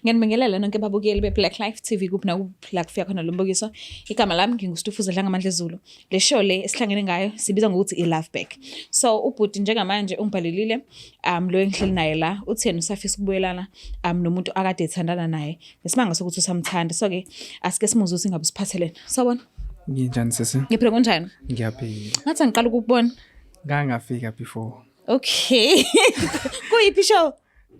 Ngiyanibingelela nonke babukeli be-Black Life TV kuphi nakuphi la kufika khona lo mbukiso. Igama lami nginguStufuza Dlangamandla Zulu. Le show le esihlangene ngayo sibiza ngokuthi i-Love Back. So ubhuti njengamanje ungibhalelile lo engihleli naye la uthi yena usafisa ukubuyelana nomuntu akade ethandana naye. Ngesimanga sokuthi usamthanda. So ke asike simuze ukuthi ngabe siphathelene. Sawubona. Nginjani sisi? Ngiphila kanjani? Ngiyaphila. Ngathi ngiqala ukubona. Ngangafika before. Okay. Kuyiphi show?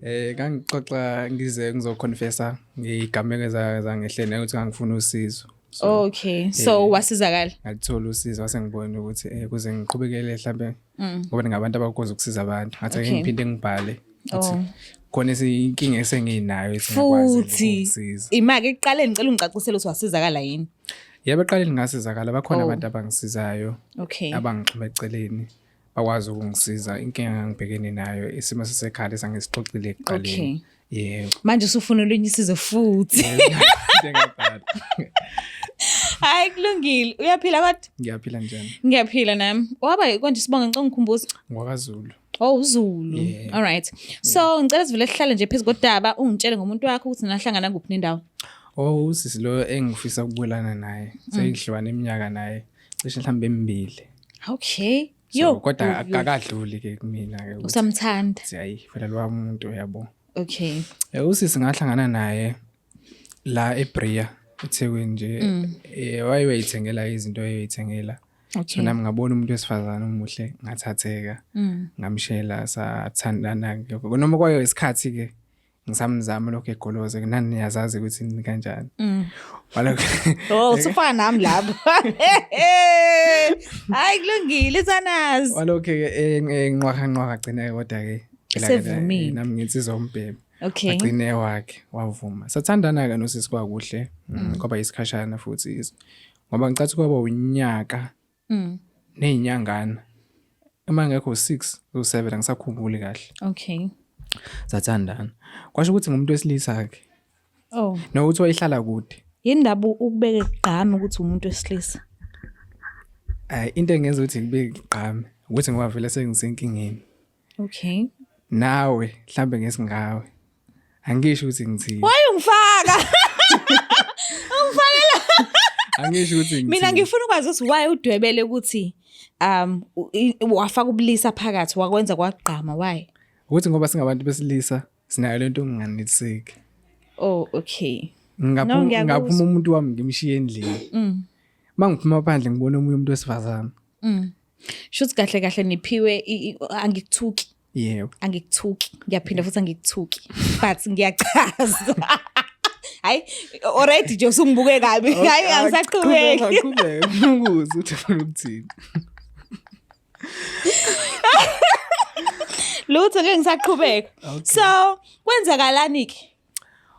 Ngangixoxa ngize ngizoconfessa ngigameke zangehleni ukuthi ngangifuna usizo. Okay. So wasizakala? Ngathola usizo wase ngibona ukuthi kuze ngiqhubekele mhlambe ngoba ngabantu abakwazi ukusiza abantu. Ngathi ngiphinde ngibhale ukuthi khona inkinga esenginayo esingakwazi ukusiza. Imake iqale ngicela ungicacisele ukuthi wasizakala yini? Yebo eqaleni ngasizakala bakhona abantu abangisizayo. Okay. Abangixhuma eceleni. Bakwazi ukungisiza inkinga ngangibhekene nayo isimo sesekhaya esangisixoxile ekuqaleni. Yebo. Manje usufuna ulinyisize futhi. Ngiyabhala. Hayi kulungile. Uyaphila kodwa? Ngiyaphila njani? Ngiyaphila nami. Waba konje sibonga ngicela ngikhumbuze. NgwakaZulu. Oh uZulu. All right. So ngicela sivele sihlale nje phezulu kodaba ungitshele ngomuntu wakho ukuthi nahlangana kuphi nendawo. Oh usisi lo engifisa ukubulana naye. Seyidliwana iminyaka naye. Cishe mhlambe emibili. Okay. Yo kodwa akakadluli ke kumina ke. Usamthanda. Hayi phela lo umuntu yabo. Okay. Usisi ngahlangana naye la eBria eThekwini nje wayeyithengela izinto eyithengela. So nami ngabona umuntu wesifazana omuhle ngathatheka ngamshela sathandana noma kwayo isikhathi ke ngisamzama lokho egoloze nani niyazazi ukuthi ni kanjani. Walokho usufana nami lapho. Hayi kulungile sanazi. Walokho ke enqwaka gcina kodwa ke nami nginsizwa umbhebe. Okay. Agcine wakhe wavuma. Sathandana ke nosisi kwakuhle ngoba isikhashana futhi ngoba ngicathi kwaba unyaka nezinyangana. Uma ngekho 6 u 7 angisakhumbuli kahle. Okay. Sathandana. Kwasho ukuthi ngumuntu wesilisa ke. Oh. No uthi wayihlala kude. Yindaba ukubeka igqama ukuthi umuntu wesilisa. Into engenza ukuthi ngibeke igqama ukuthi ngoba vele sengisenkingeni. Okay. Nawe mhlambe ngesingawe. Angisho ukuthi ngithini. Why ungifaka? Ungifakela. Angisho ukuthi ngithini. Mina ngifuna ukwazi ukuthi why udwebele ukuthi wafaka ubulisa phakathi wakwenza kwagqama why? Ukuthi ngoba singabantu besilisa sinayo lento enganitsiki. Oh okay. Ngaphuma umuntu wami ngimshiye endlini. Mangiphuma phandle ngibona umuntu wesifazana. Shuthi kahle niphiwe angikuthuki. Yebo. Angikuthuki. Ngiyaphinda futhi angikuthuki. But ngiyachaza. Hayi already nje usungibuke kabi. Hayi angisaqhubeki. Ngiyaqhubeka ukuze uthi ufuna ukuthini. Lutho ke ngisaqhubeka. So kwenzakalani ke?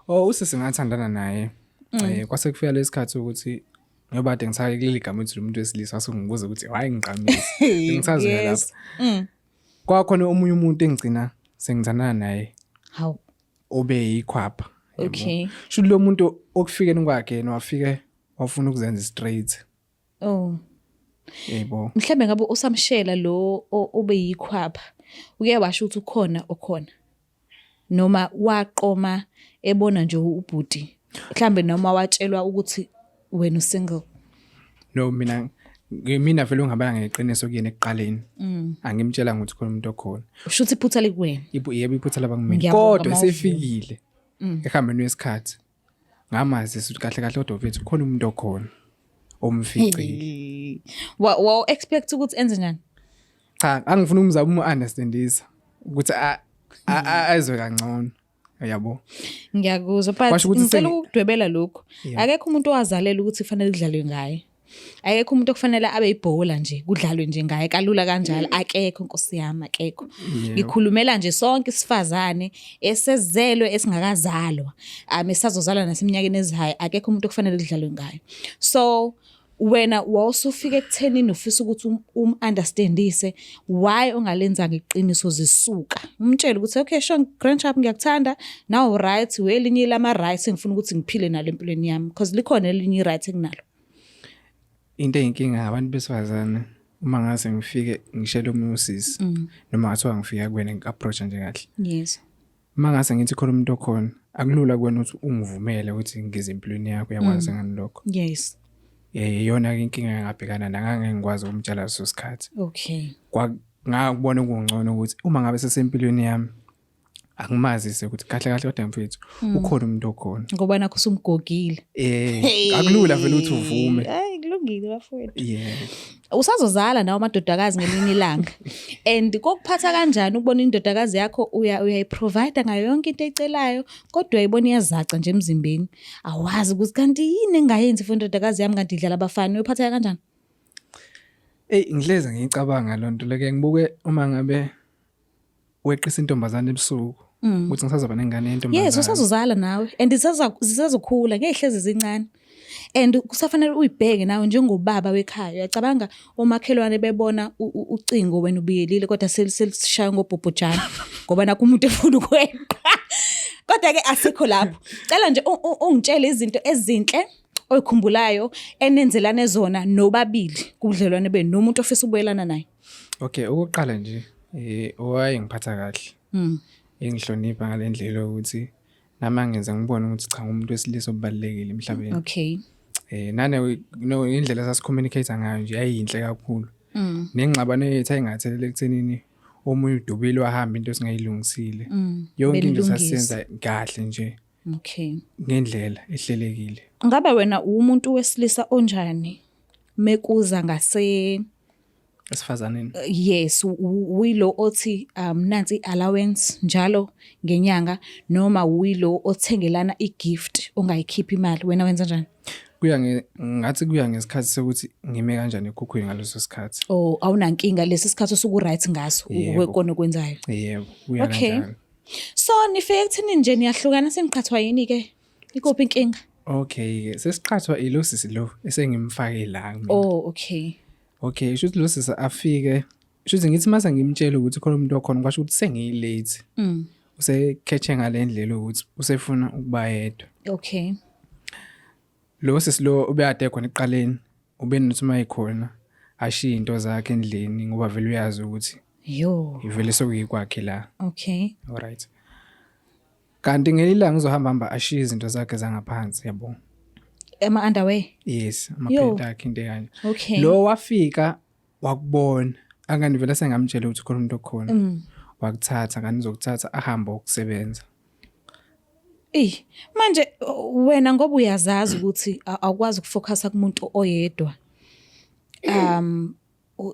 Oh usisi ngathandana naye. Kwase kufika lesikhathi ukuthi ngoba ade ngisake kuleli gama ethi umuntu wesilisa asungibuza ukuthi hayi ngiqamisa. Ngisazela lapha. Kwakhona omunye umuntu engigcina sengithandana naye. Haw. Obe yikhwapha. Okay. Sho lo muntu okufikeni kwakhe yena wafike wafuna ukuzenza straight. Oh. Yebo. Mhlembe ngabe usamshela lo obe yikhwapha. Uke washo ukuthi ukhona. Noma waqoma ebona nje ubhuti. Mhlambe noma watshelwa ukuthi wena usingle. No mina vele ungabanga ngeqiniso kuyena ekuqaleni. Angimtshela ukuthi khona umuntu okhona. Ushuthi iphutha likuwena. Yebo iphutha labangimina. Kodwa sefikile. Ehambeni wesikhathi. Ngamazi ukuthi kahle kodwa mfethu khona umuntu okhona. Omfici. Wa expect ukuthi enze njani? Cha, angifuna umzama understandisa ukuthi azwe kangcono. Yabo. Ngiyakuzwa but ngicela ukudwebela lokho. Akekho umuntu owazalela ukuthi kufanele kudlalwe ngaye. Akekho umuntu okufanele abe ibhola nje kudlalwe nje ngaye kalula kanjalo akekho Nkosi yami akekho. Ngikhulumela nje sonke isifazane esezelwe esingakazalwa. Esazozalwa naseminyakeni ezihayi akekho umuntu okufanele kudlalwe ngaye. So wena wasufika ekuthenini ufisa ukuthi understandise why ongalenza ngeqiniso zisuka umtshela ukuthi okay sure grandchap ngiyakuthanda now right welinye lama rights engifuna ukuthi ngiphile nalo empilweni yami because likhona elinye right enginalo. Into eyinkinga abantu besifazana uma ngase ngifike ngishela omunye usisi noma ngathiwa ngifika kuwena ngiapproach nje kahle. Yes. Uma ngase ngithi khona umuntu okhona akulula kuwena ukuthi ungivumele ukuthi ngize empilweni yakho uyakwazi ngani lokho. Yes. Iyona inkinga engabhekana nangangeke ngikwazi ukumtshela leso sikhathi. Okay. Ngakubona kungcono ukuthi uma ngabe sesempilweni yami angimazise ukuthi kahle kodwa mfethu ukhona umuntu okhona. Ngoba nakho usumgogile. Akulula vele ukuthi uvume. Hayi kulungile bafowethu. Yeah. Usazozala nawe amadodakazi ngelinye ilanga. And kokuphatha kanjani ukubona indodakazi yakho uyayiprovide ngayo yonke into ecelayo kodwa uyayibona iyazaca nje emzimbeni. Awazi ukuthi kanti yini engayenzi for indodakazi yami kanti idlala abafana. Uyiphatha kanjani? Ngihleze ngicabanga lonto leke ngibuke uma ngabe weqisa intombazane ebusuku ukuthi ngisazoba nengane yentombazane. Yes, usazozala nawe and zisazokhula ngehlezi zincane. And kusafanele uyibheke nawe njengobaba wekhaya. Uyacabanga omakhelwane bebona ucingo wena ubiyelile kodwa selishaya ngobhobhojana ngoba nakho umuntu efuna ukweqa. Kodwa ke asikho lapho. Cela nje ungitshele izinto ezinhle oyikhumbulayo enenzelane zona nobabili kubudlelwane benu nomuntu ofisa ukubuyelana naye. Okay, okokuqala nje owayengiphatha kahle. Engihlonipha ngalendlela ukuthi nama ngenza ngibone ukuthi cha umuntu wesilisa obalekile emhlabeni. Okay. Nane indlela sasicommunicate ngayo nje ayinhle kakhulu. Nengxabano yethu ayingathelela ekuthenini omunye udubile wahamba into esingayilungisile. Yonke into sasenza kahle nje. Okay. Ngendlela ehlelekile. Ngabe wena umuntu wesilisa onjani mekuza ngase esifazaneni? Yes, uyilo othi nansi allowance njalo ngenyanga noma uyilo othengelana igift ongayikhiphi imali wena wenza kanjani? Ngathi kuya ngesikhathi sokuthi ngime kanjani ekhukhwini ngaleso sikhathi. Oh, awunankinga lesi sikhathi osuku right ngaso ukona okwenzayo. Yebo, kuya kanjani. So nifike kuthini nje niyahlukana seniqhathwa yini ke? Ikuphi inkinga? Okay, sesiqhathwa ilosisi lo esengimfake la mina. Oh, okay. Okay, shuthi losisi afike. Shuthi ngithi mase ngimtshela ukuthi khona umuntu okhona kwasho ukuthi sengiyilate. Usekhethe ngalendlela ukuthi usefuna ukuba yedwa. Okay. Lo sisi lo ubeyade khona eqaleni ube nothi mayikhona ashiya into zakhe endlini ngoba vele uyazi ukuthi ivele sokuyikwakhe la. Okay. Alright. Kanti ngelilanga uzohamba ashiya izinto zakhe zangaphansi yabo. Ema underwear? Yes, amaphenda akhe into kanje. Okay. Lo wafika wakubona angani vele sengamtshela ukuthi khona umuntu okhona. Wakuthatha kanti uzokuthatha ahamba ukusebenza. Manje wena ngoba uyazazi ukuthi awukwazi ukufocusa kumuntu oyedwa.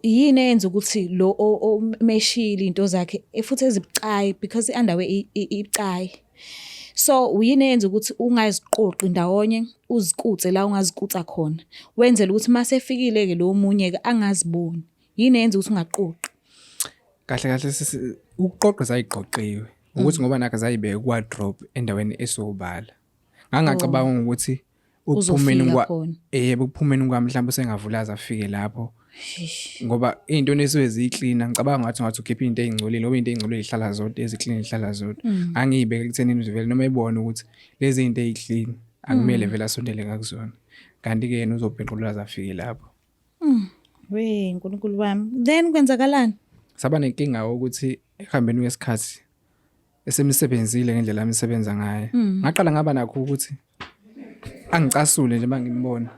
Yini enza ukuthi lo omeshile into zakhe futhi ezibucayi because iunderwear ibucayi. So uyini enza ukuthi ungaziqoqi ndawonye uzikutse la ungazikutsa khona. Wenzela ukuthi mase efikile ke lo munye ke angaziboni. Yini enza ukuthi ungaqoqi? Kahle ukuqoqa zayiqoqiwe. Ukuthi ngoba nakho zayibeke wardrobe endaweni esobala. Ngangacabanga ukuthi ukuphumeni ukuphumeni kwami mhlawumbe sengavulaza afike lapho. Ngoba into nesuke ziclean ngicabanga ngathi ukhipha into ezingcolile ngoba into ezingcolile ihlala zonke eziclean ihlala zonke. Angiyibeke ekuthenini vele noma ebone ukuthi lezi zinto eziclean akumele vele asondele ngakuzona. Kanti ke yena uzobhenqulula afike lapho. Nkulunkulu wami. Then kwenzakalani? Saba nenkinga ukuthi ehambeni kwesikhathi esemsebenzile ngendlela amisebenza ngayo. Ngaqala ngaba nakho ukuthi angicasule nje bangimbona.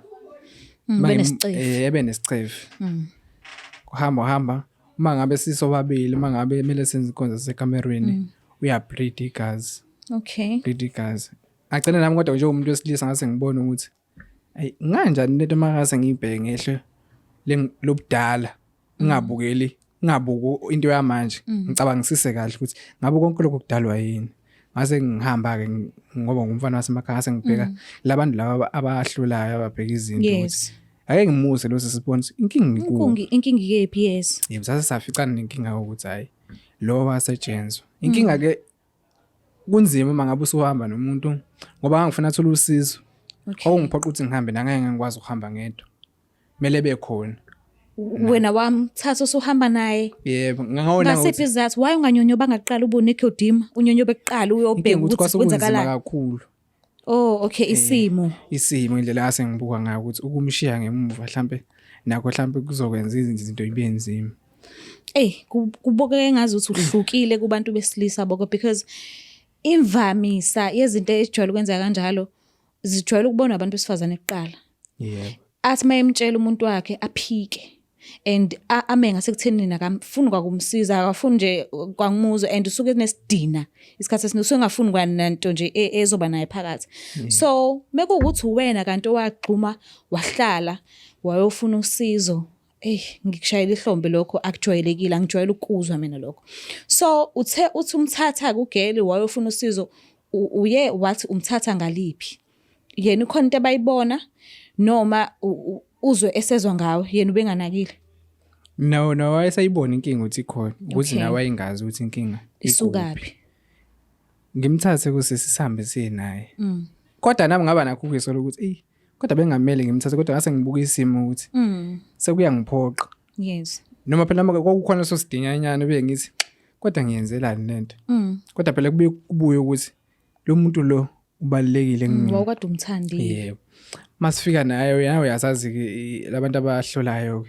Ebe nesicefe. Kuhamba uma ngabe sisobabili uma ngabe kumele senze ikonzo sekamerweni uyabreed igazi. Okay. Breed igazi. Agcina nami kodwa nje umuntu wesilisa ngase ngibone ukuthi nganjani lento makase ngibheke ngehle lobudala ngabuku into yamanje ngicabangisise kahle ukuthi ngabe konke lokho kudalwa yini. Ngase ngihamba ke ngoba ngumfana wasemakhaya ngase ngibheka labantu laba abahlulayo ababheka izinto ukuthi ake ngimuse lo sisibone inkinga ikephi? Yes. Yebo safiqana nenkinga ukuthi hayi lo wasetshenzwa. Inkinga ke kunzima uma ngabe usuhamba nomuntu ngoba ngangifuna uthola usizo. Ongiphoqa ukuthi ngihambe nangeke ngikwazi ukuhamba ngedwa. Mele bekhona. Wena wamthatha usuhamba naye? Yebo, ngangona ukuthi ngasiphi izathu why unganyonyoba ngaqala ubone ikodima unyonyobe kuqala uyobheka ukuthi kwenzakalani kakhulu. Oh, okay, isimo indlela yase ngibuka ngayo ukuthi ukumshiya ngemuva mhlambe nakho mhlambe kuzokwenza izinto ibe nzima. Kuboke ngazi ukuthi uhlukile kubantu besilisa boko because imvamisa yezinto ezijwayele ukwenza kanjalo zijwayele ukubona abantu besifazane kuqala. Yebo. Athi mayemtshela umuntu wakhe aphike and ame ngasekuthenini akamfuni kwakumsiza akafuni nje kwangumuzo and usuke nesidina isikhathi esiningi usuke ngafuni kwananto nje ezoba naye phakathi. So mekuwukuthi uwena kanti owagxuma wahlala wayofuna usizo ngikushayela ihlombe lokho akujwayelekile angijwayele ukuzwa mina lokho. So uthi umthatha kugeli wayofuna usizo uye wathi umthatha ngaliphi yena ukhona into abayibona noma uzwe esezwa ngawe yena ubenganakile. No wayesayibona inkinga ukuthi ikhona ukuthi nawe wayingazi ukuthi inkinga isukaphi. Ngimthathe kusisihambe sinaye kodwa nami ngaba nakho ukuyisolo ukuthi kodwa bengamele ngimthathe kodwa ngase ngibuka isimo ukuthi sekuyangiphoqa. Yes. Noma phela kwakukhona sosidinganyana bengithi kodwa ngiyenzelani lento. Kodwa phela kubuye ukuthi lo muntu lo ubalekile ngini. Wawukade umthandi. Yebo. Masifika naye nawe yasazi labantu abahlolayo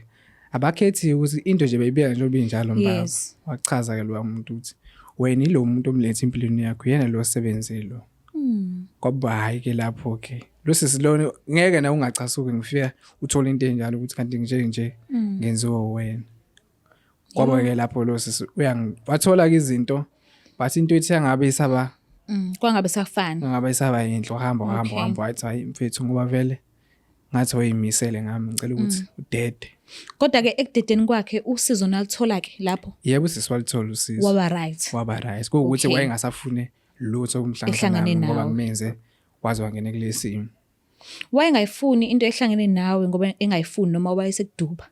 abakhethi ukuthi into nje bayibeka njengoba injalo mbaba. Wachaza ke lo muntu ukuthi wena ilo muntu omlethe impilweni yakho yena lo sebenze lo. Ngoba hayi ke lapho ke lo sisilone ngeke na ungachasuki ngifika uthola into enjalo ukuthi kanti nje ngenziwa wena. Ngoba ke lapho lo sisi wathola izinto but into ethi angabe isaba kwangabe safana ngabe isaba yinhle uhamba wathi hayi mfethu ngoba vele ngathi wayimisele ngami ngicela ukuthi udede. Kodwa ke ekudedeni kwakhe usizo nalithola ke lapho. Yebo sisiwalithola usizo. Waba right. Kuwukuthi wayengasafune lutho kumhlangano ngoba kumenze wazi wangene kulesimo. Wayengayifuni into ehlangene nawe ngoba engayifuni noma wayesekuduba.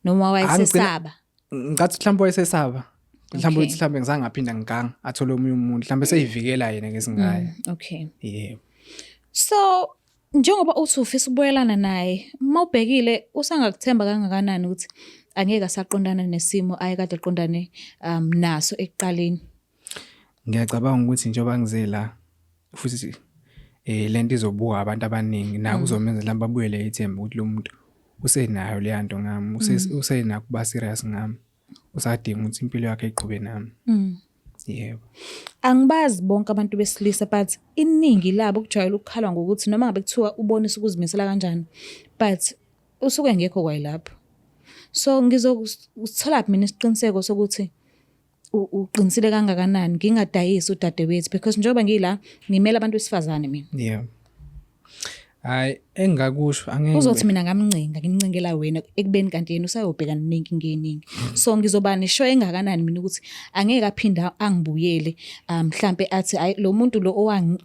Noma wayesesaba. Ngathi mhlawumbe wayesesaba. Mhlawumbe uthi mhlawumbe ngizange ngaphinda ngikanga athole omunye umuntu mhlawumbe seyivikela yena ngesingaya. Okay. Yebo. So njengoba uthi ufisa ukubuyelana naye mawubhekile usangakuthemba kangakanani ukuthi angeke asaqondana nesimo ayekade eqondane naso ekuqaleni. Ngiyacabanga ukuthi njengoba ngize la futhi lento izobuka abantu abaningi naku uzomenza lamba babuyele ithemba ukuthi lo muntu usenayo le yanto ngami usenako kuba serious ngami usadinga ukuthi impilo yakhe iqhube nami. Yebo. Angibazi bonke abantu besilisa but iningi labo kujwayele ukukhala ngokuthi noma ngabe kuthiwa ubonisa ukuzimisela kanjani but usuke ngekho kwayilapho. So ngizokuthola mina isiqiniseko sokuthi uqinisile kangakanani ngingadayisi udadewethu because njengoba ngila ngimela abantu besifazane mina. Yebo. Hayi engakusho angeke uzothi mina ngimncengela wena ekubeni kanti yena usayobhekana nenkinga eningi. So ngizoba nesho engakanani mina ukuthi angeke aphinda angibuyele mhlambe athi lo muntu lo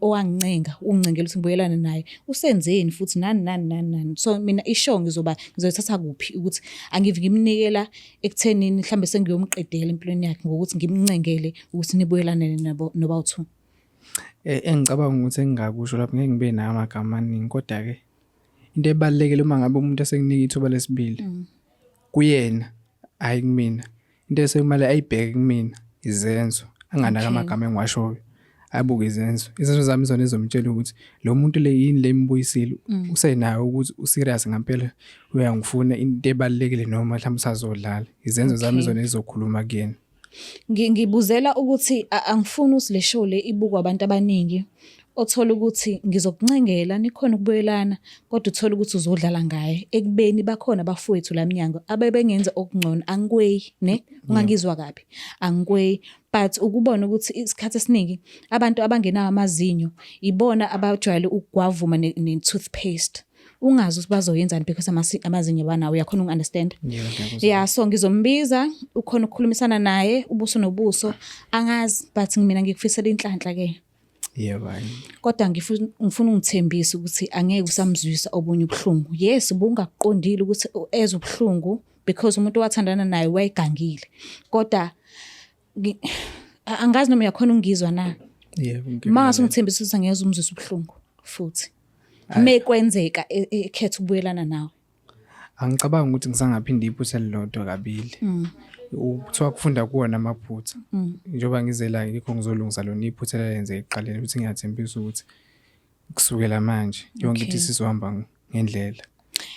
owangincenga ungicengela ukuthi ngibuyelane naye usenzeni futhi nani. So mina isho ngizothatha kuphi ukuthi angive ngimnikela ekuthenini mhlambe sengiyomqedela empilweni yakhe ngokuthi ngimncengele ukuthi nibuyelane noba uthu. Engicabanga ukuthi engingakusho lapho ngeke ngibe nayo amagama amaningi kodwa ke into ebalekile uma ngabe umuntu esenginika ithuba lesibili kuyena hayi kumina into esekumele ayibheke kumina izenzo anganaka amagama engiwashoyo abuke izenzo zami izona ezomtshela ukuthi lo muntu le yini le imbuyisile usenayo ukuthi userious ngempela uyangifuna into ebalekile noma mhlawumbe usazodlala izenzo zami izona ezizokhuluma kuyena. Ngibuzela ukuthi angifuni usilesho le ibukwa abantu abaningi othola ukuthi ngizokuncengela nikhona ukubuyelana kodwa uthola ukuthi uzodlala ngaye ekubeni bakhona abafowethu laminyango abebengenza okungcono angikweyi ne ungangizwa kabi angikweyi but ukubona ukuthi isikhathi esiningi abantu abangenayo amazinyo ibona abajwayele ukugwavuma ne-toothpaste ungazi ukuthi bazoyenzani because amazinyo banawo uyakhona ukunderstand. Yeah, so ngizombiza ukhona ukukhulumisana naye ubuso nobuso angazi but mina ngikufisela inhlanhla ke. Yebo. Kodwa ngifuna ungithembise ukuthi angeke usamzwisa obunye ubuhlungu. Yes, ubungakuqondile ukuthi ezwe ubuhlungu because umuntu owathandana naye wayegangile. Kodwa angazi noma uyakhona ungizwa na. Yebo. Mase ungithembise ukuthi angeke umzwisa ubuhlungu futhi. Mekwenzeka ekhetha ukubuyelana nawe. Angicabanga ukuthi ngisangaphinde iphutha lilodwa kabili. Uthiwa kufunda kuwona amaphutha. Njengoba ngizela ngikho ngizolungisa lona iphutha lenze eqaleni ukuthi ngiyathembisa ukuthi kusukela manje yonke into isizohamba ngendlela.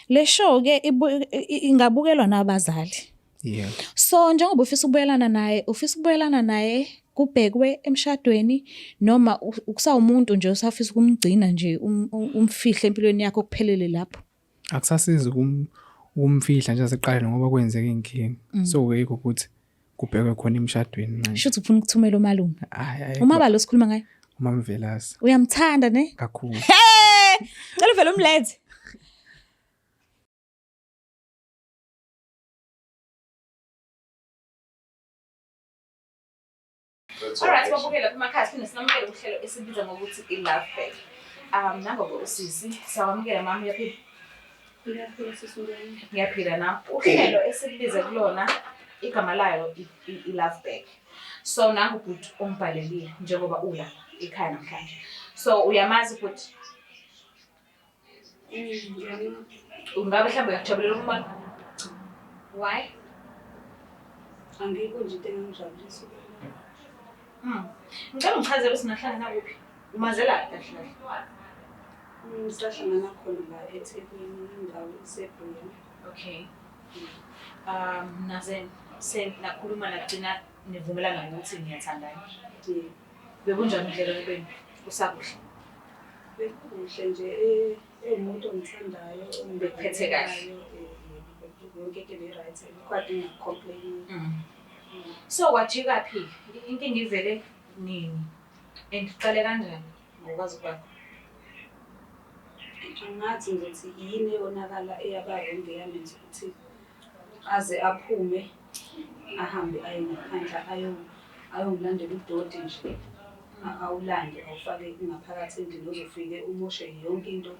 Le show ke ingabukelwa nabazali. Yeah. So njengoba ufisa ukubuyelana naye kubhekwe emshadweni noma ukusawumuntu nje usafisa ukumgcina nje umfihle empilweni yakho kuphelele lapho? Akusasizi ukumfihla nje aseqaleni ngoba kwenzeka inkingi. So yikho ukuthi kubhekwe khona emshadweni manje. Shuthi ufuna ukuthumela umalume. Umabalo sikhuluma ngaye? uMamvelasi. Uyamthanda ne? Kakhulu. Cela vele umlethe. Alright, babukela lapha emakhaya siphinde sinamukele uhlelo esibiza ngokuthi i-Love Bag. Nangoba usisi, sawamukela mama uyaphila. Ngiyaphila na. Uhlelo esibiza kulona igama layo i-Love Bag. So nangu ubhuti umbhalelile njengoba ula ekhaya namhlanje. So uyamazi futhi ungabe mhlawumbe uyajabulela ukubona? Why? Angikho nje into engangijabulisa. Ngicela ungichazele sinahlangana kuphi? Umazela kahle kahle. Sahlangana khona la eThekwini indawo iseBrunel. Okay. Naze nakhuluma nagcina nivumelana ukuthi ngiyathandana. Bekunjani indlela yobeni? Usakuhle. Bekuhle nje umuntu ongithandayo Bekuphethe kahle. Yonke into right. Kwade ngicomplain. So wajika phi? Inkinga ivele nini? Endiqale kanjani ngokwazi kwakho? Ngathi ngithi yini eyonakala eyabawonke yamenza ukuthi aze aphume ahambe aye ngaphandle ayongilandela udoti nje awulande awufake ngaphakathi endlini ozofike umoshe yonke into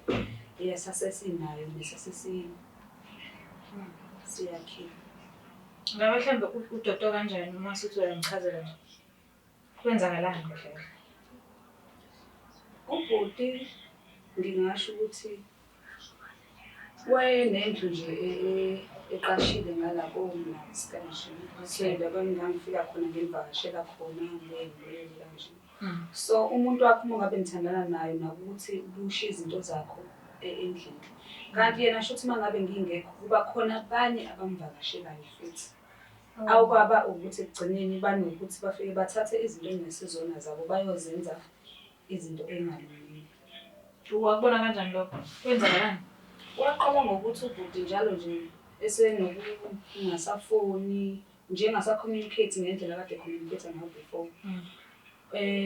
eyasasesinayo siyakhe. Ngabe mhlambe udodo kanjani uma sithi uyamchazela nje? Kwenzakalani kahle? Ubhuti ngingasho ukuthi wayenendlu nje eqashile ngalabo mnasikanjini. So lapho ngangifika khona ngivakashela khona ngiye kanje. So umuntu wakho uma ngabe nithandana naye nakuthi kusho izinto zakho endlini. Kanti yena sho ukuthi mangabe ngingekho kuba khona abanye abamvakashelayo futhi. Awukwaba ukuthi egcineni banokuthi bafike bathathe izinto engesizona zabo bayozenza izinto engalungile. Wakubona kanjani lokho? Kwenzakalani? Waqala ngokuthi ubhuti njalo nje esenokungasafoni njengasacommunicate ngendlela kade communicate ngayo before.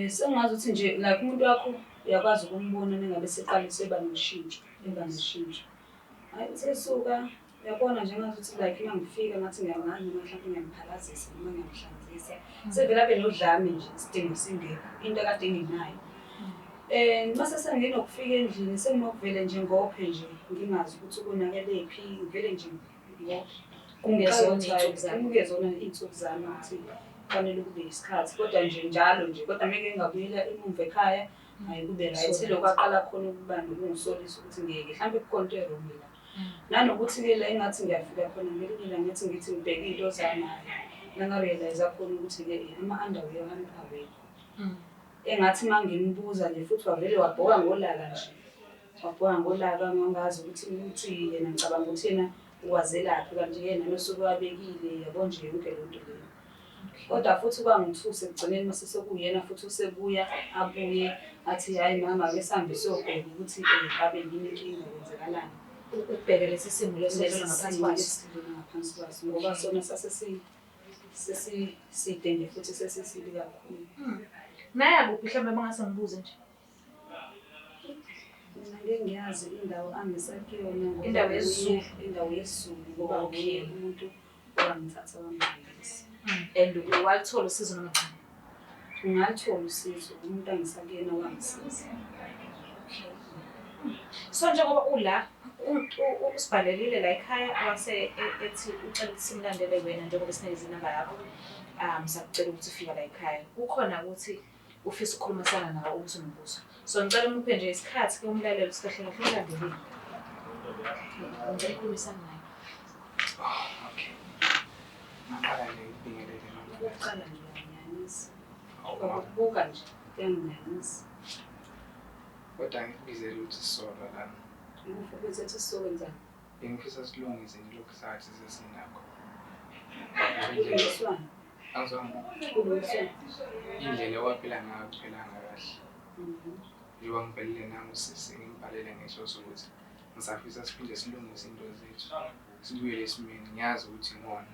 Sengazi ukuthi nje like umuntu wakho uyakwazi ukumbona nengabe seqala seba noshintsho, Hayi sesuka uyabona nje ngathi ukuthi like mangifika ngathi ngiyangani noma mhlawumbe ngiyamphalaza noma ngiyamhlanzisa. Sevela abe nodlame nje isidingo singekho into kade nginayo. Mase senginokufika endlini senginokuvela nje ngophe nje ngingazi ukuthi konakele phi ngivele nje kungezona iy'nsuku zami ukuthi kufanele kube isikhathi kodwa nje njalo nje kodwa meke ngingabuyela emumva ekhaya hayi kube right lokho aqala khona ukuba nokungisolisa ukuthi ngeke mhlawumbe kukhona into erong la nanokuthi-ke la engathi ngiyafika khona ngelinye ngathi ngithi ngibheke into zami nangarealize khona ukuthi-ke ama-underwear ami awekho. Engathi mangimbuza nje futhi wavele wabhoka ngolaka nje. Wabhoka ngolaka ngangazi ukuthi yena ngicabanga ukuthi yena uwazelaphi kanti yena nosuku wabekile yabo nje yonke lento leyo. Kodwa futhi kwangithusa ekugcineni mase sekuyena futhi usebuya abuye athi hayi mama ake sihambe siyobheka ukuthi ngabe yini inkinga kwenzakalani. Ukubheka lesi simo leso ngaphansi kwaso ngoba sona seside nje futhi sesisibi kakhulu. Naye kuphi mhlawumbe mangase ngibuze nje. Mina ngeke ngiyazi indawo angisakuyona ngoba indawo yesizulu ngoba umuntu owangithatha wangibuyisa. And walithola usizo noma cha? Ngalithola usizo umuntu angisakuyena wangisiza. So njengoba ula usibhalelile la ekhaya wase ethi ucela ukuthi simlandele wena njengoba sineze inamba yakho. Sakucela ukuthi ufika la ekhaya. Kukhona ukuthi ufisa ukukhulumisana nawe ukuthi umbuzo. So ngicela umuphe nje isikhathi ke umlalelo sikahle kahle ulandelile. Ngicela ukukhulumisana naye. Okay. Ngaqala nje ukubingelele noma Uqala nje ngiyanisa. Ukubuka nje ngiyanisa. kodwa ngikubizele ukuthi sisolwa lana. Ngifisa ukuthi sizokwenzani? Ngifisa silungise lokhu sathi sesinakho. Angizwanga. Indlela owaphila ngayo kuphilanga kahle. Njengoba ngibhalile nami usisi ngibhalele ngesoso ukuthi ngisafisa siphinde silungise into zethu. Sibuyele esimeni ngiyazi ukuthi ngona.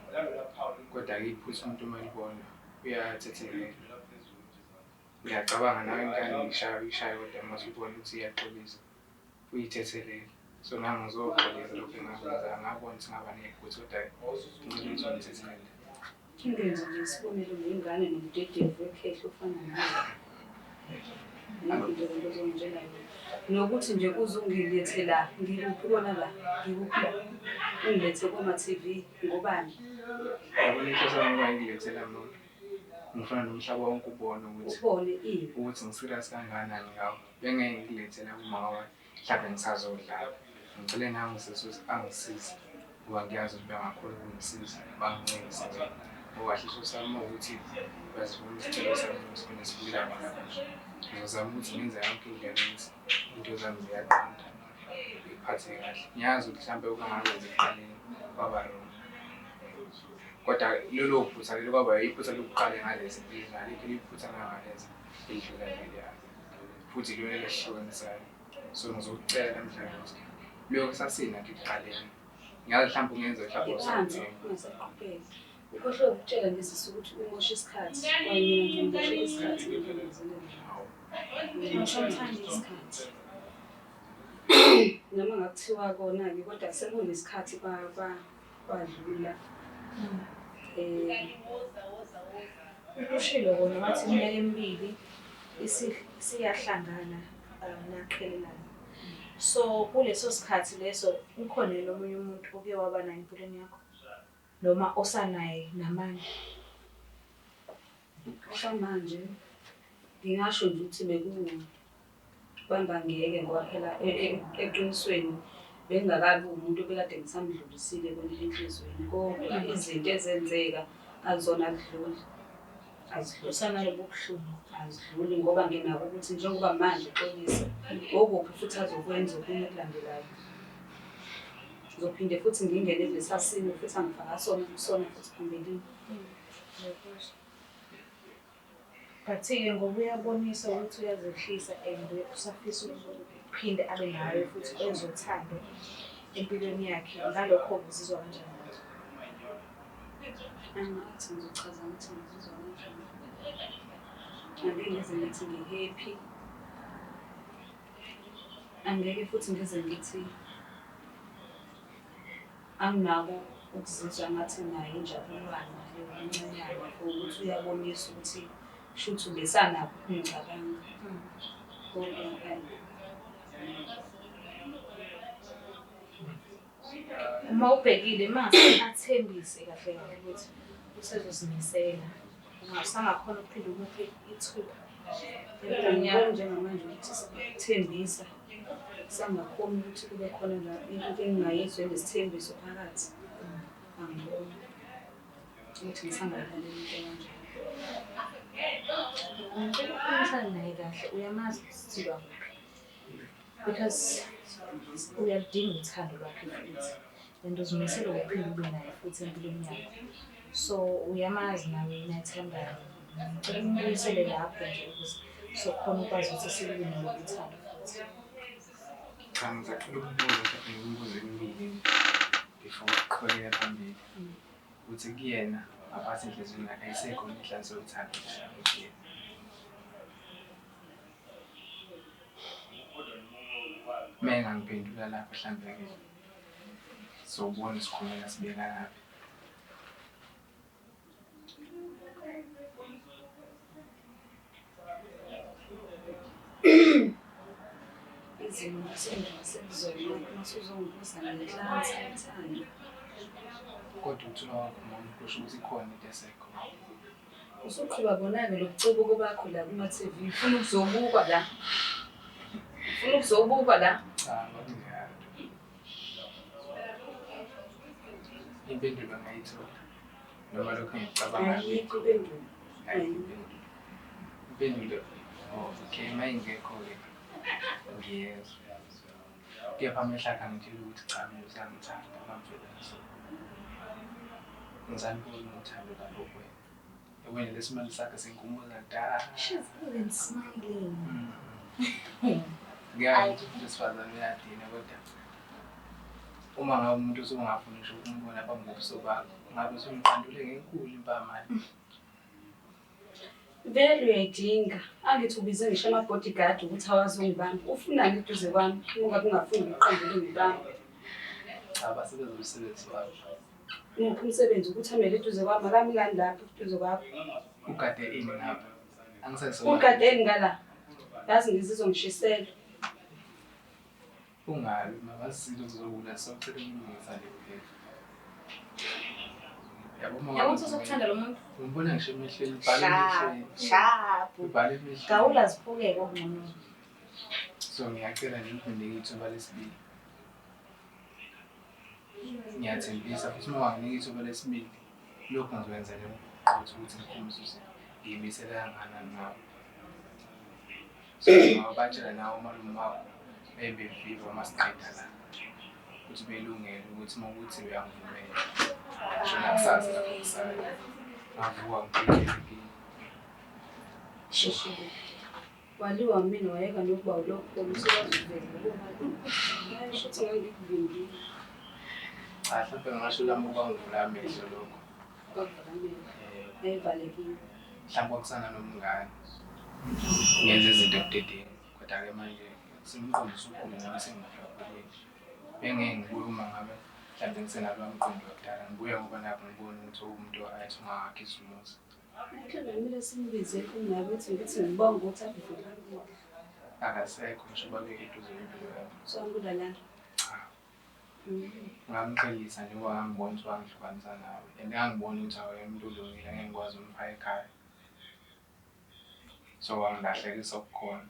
Kodwa-ke iphutha umuntu uma libona uyathethelela. Ngiyacabanga nawe ingane ishaye kodwa mase ubone ukuthi iyaxolisa uyithethelele. So nami ngizoxolisa lokho engakwenza ngabona ukuthi ngaba nephutha kodwa ngicela ukuthi ngithethelele. Ingenzi nje isibonelo ngengane nomdedevu wekhehla ofana nayo. Ngiyakho nje njengalo. Nokuthi nje uzungilethe la, ngikuphi kona la, ngikuphi la. Ungilethe kuma-TV ngobani? Yabona inhloso yami ngayilethela mina. Ngifuna nomhlaba wonke ubone ukuthi ngiserious kangakanani ngawo. Bengeke ngilethela uma ngabe mhlawumbe ngisazodlala. Ngicela nami ngisisuthi angisize ngoba ngiyazi ukuthi bengakhona ukungisiza bangincengise nje. Ngoba hliso sami ukuthi bazifuna isicelo sami sifune sifike lapha. Ngizama ukuthi ngenze yonke indlela ukuthi into zami ziyaqonda. Ngiphathe kahle. Ngiyazi ukuthi mhlawumbe ukungakenzi ekuqaleni kwaba wrong. Kodwa lelo phutha lelo kwaba iphutha lokuqala ngalezi mpilo alikho iphutha ngalezi indlela leyo. Futhi lona leshiwenisayo. So ngizokucela namhlanje ukuthi lokho sasina ekuqaleni. Ngiyazi mhlawumbe ungenza mhlawumbe usaqhubeka. Ukhohle ukutshela nje ukuthi umoshe isikhathi. Kwayena nje umoshe isikhathi ngiyangithanda isikhathi. Noma ngakuthiwa kona-ke kodwa sekunesikhathi kwadlula. Ukushilo kona wathi iminyaka emibili siyahlangana naqhelelana. So kuleso sikhathi leso ukhona nomunye umuntu oke waba nayo empilweni yakho noma osanaye namanje. Osamanje ngingasho nje ukuthi bangangeke ngoba phela eqinisweni bengakabi umuntu obekade ngisamdlulisile kona enhlizweni. Kodwa izinto ezenzeka azona kudlula. Azidlulisana lobo buhlungu azidluli ngoba nginako ukuthi njengoba manje xolisa okuphi futhi azokwenza okunye okulandelayo. Ngizophinde futhi ngingene kulesasimo futhi angifaka sona futhi phambilini. But-ke ngoba uyabonisa ukuthi uyazehlisa and usafisa ukuphinde abe nayo futhi ezothando empilweni yakhe. Ngalokho ngizizwa kanjani manje? Angathi ngizochaza ukuthi ngizizwa kanjani. Angeke ngize ngithi ngi-happy. Angeke futhi ngize ngithi anginako ukuzizwa ngathi nayo injabulwana leyo encanyana ukuthi uyabonisa ukuthi shuthi ubesanakho ukungicabanga. Uma ubhekile mase athembise kahle kahle ukuthi usezozimisela. Ungasangakhona ukuphinde umuphe ithuba. Ngiyabona njengamanje ukuthi sithembisa. Sangakhona ukuthi kube khona la into engingayizwe nesithembiso phakathi. Angiboni ukuthi ngisangalaleli into kanjalo. Ngicela ukukhulumisana naye kahle uyamazi isithika kuphi. Because uyalidinga uthando lwakhe futhi. And uzimisele ukuphinde ube naye futhi empilweni yakho. So uyamazi nawe unayithandana. Ngicela umbuyisele lapho nje ukuthi sokhona ukwazi ukuthi sibe nokuthanda futhi. Cha ngizaqala ukubuza imibuzo emibili before ukuqhubekela phambili. Ukuthi kuyena aphathi enhlizweni yakhe ayisekho inhlanhla yothando nje. Mina ngiphendula lapho mhlawumbe-ke sobona isikhulumela sibeka laphi. Izimo sengizona masuzongibuza ngenhlanhla yothando. Kodwa uthula wakho mama kusho ukuthi ikhona into esekho. Usuqhuba bona-ke lobuciko bakho la kuma-TV. Ufuna ukuzobukwa la. Ufuna ukuzobukwa la. Cha ngokunjalo. Impendulo ngayithola. Noma lokho ngicabanga ayikho impendulo. Impendulo okay mayingekho-ke ngiyezwa. Kepha amehlo akhe angitshela ukuthi cha mina usangithanda ngamvela so. Ngizanibona uthando labo kuwena. Yabona lesimali sakhe senkumbuza kudala. She's even smiling. Ngiyazi ukuthi sifazane uyadina kodwa uma ngabe umuntu usungafuni ngisho ukumbona phambi kobuso bakho ngabe usumqandule ngenkulu impamali. Vele uyayidinga. Angithi ubize ngisho ama-bodyguard ukuthi awazongibamba. Ufunani eduze kwami ngoba kungafuni ngiqandule ngibamba. Cha basebenza umsebenzi wabo. Ngiphi umsebenzi ukuthi amele eduze kwami lami ngani lapha eduze kwakho. Ugade ini ngapha. Angisayisona. Ugadeni ngala. Yazi ngizizwa ngishisela. Ungabi mabasilo zokula socela ukulungisa le phela. Yabona uzokuthanda lo muntu. Ngibona ngisho emehlweni ibhale emehlweni. Shapu. Ibhale emehlweni. Gawula ziphukeke okungcono. So ngiyacela nje ukunginika ithuba lesibili. Ngiyathembisa futhi uma wanginika ithuba lesibili lokho ngizokwenza ukuthi ngikhumbuse ngiyimisele kangakanani ngawo. So ngabatshela nawo umalume wakho bevive amasiqeda la ukuthi belungele ukuthi uma ukuthi uyangivumela shona kusasa lapho kusala ngavuka ngibheke Shishile. Waliwa mina wayeka nokuba ulokho umsebenzi uvela. Shothi ngangikuvimbi. cha mhlawumbe ngasho lami kwangivula amehlo lokho. Ayivalekile. Mhlawumbe kusana nomngane ngenze izinto budedengu kodwa-ke manje simqondo usukhulu nami sengifakule bengeke ngibuye uma ngabe mhlawumbe ngisenalwami mqondo wakudala ngibuye ngoba nakho ngibone ukuthi umuntu ayithi ungakakhe isimozi. Kumele simbize kungabe ngithi ngibonga ukuthi abivela. Akasekho ngisho babeke eduze impilo yami. So angudalana. Cha. Ngamqhelisa nje wangibona ukuthi wangihlukanisa nawe and angibona ukuthi awuyena umuntu olungile ngeke ngikwazi umpha ekhaya. So wangilahlekisa okukhona.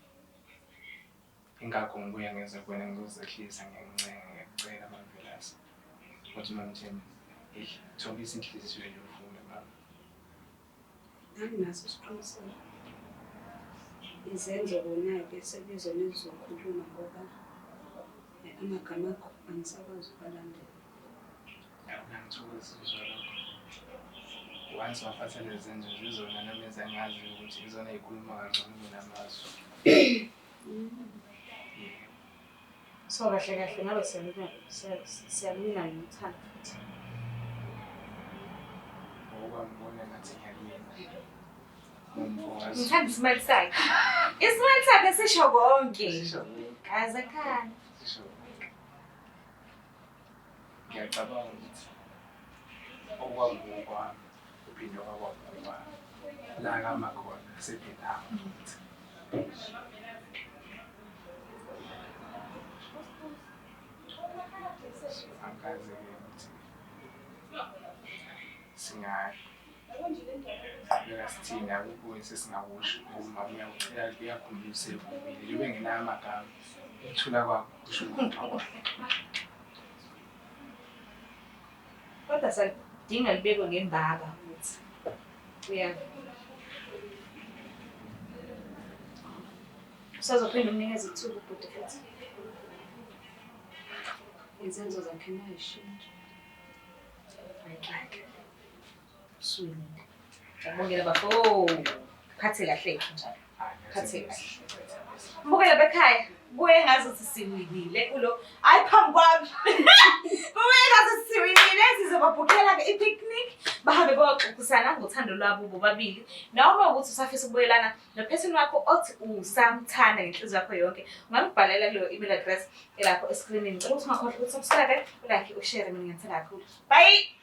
Ingakho ngibuye ngeze kuwena ngizozehlisa ngiyacela amavilasi. Ukuthi mangithembe thobisa inhliziyo yofundo mama. Anginaso isiqiniseko. Izenzo bona-ke sekuyizona ezizokhuluma ngoba amagama akho angisakwazi ukuwalandela. Ngiyangithokozisa lokho. Once wafata lezi zenzo zizona nami ezengazi ukuthi izona ey'khuluma kangcono kunamazwi. So kahle kahle ngabe siyalwina ngothando futhi. Ngibona ngathi ngiyalwina. Ngumfokazi. Ngithanda isimali sakhe. Isimali sakhe sisho konke. Kaze khani. Ngiyacabanga ukuthi okwangokwami uphinde okwangokwami la kamakhona sephindanga futhi. Angikaze-ke ukuthi singabeka sithini akubuye sesingakusho uma uyawucela kuyakhumbula usevumile libe ngenayo amagama ukuthula kwakho kusho ukuthi Kodwa sadinga libekwe ngembaba ukuthi usazophinda umnikeza ithuba ubhuti futhi. Izenzo zakhe mayishintsha. Ayikake. Swini. Ngiyabongela bafo. Phathe kahle njalo. Phathe kahle. Mbukela bekhaya. Kuye ngazi ukuthi siwinile kulo. Hayi phambi kwami. Kuye ngazi ukuthi siwinile sizobabhukela ke i-picnic. Bahambe bayoxoxisana ngothando lwabo bobabili. Noma ukuthi usafisa ukubuyelana nophethini wakho othi usamthanda ngenhliziyo yakho yonke. Ungambhalela kuleyo email address elapho escreenini. Ngicela ukuthi ungakhohlwa ukuthi subscribe, like, ushare mina ngiyangithanda kakhulu. Bye.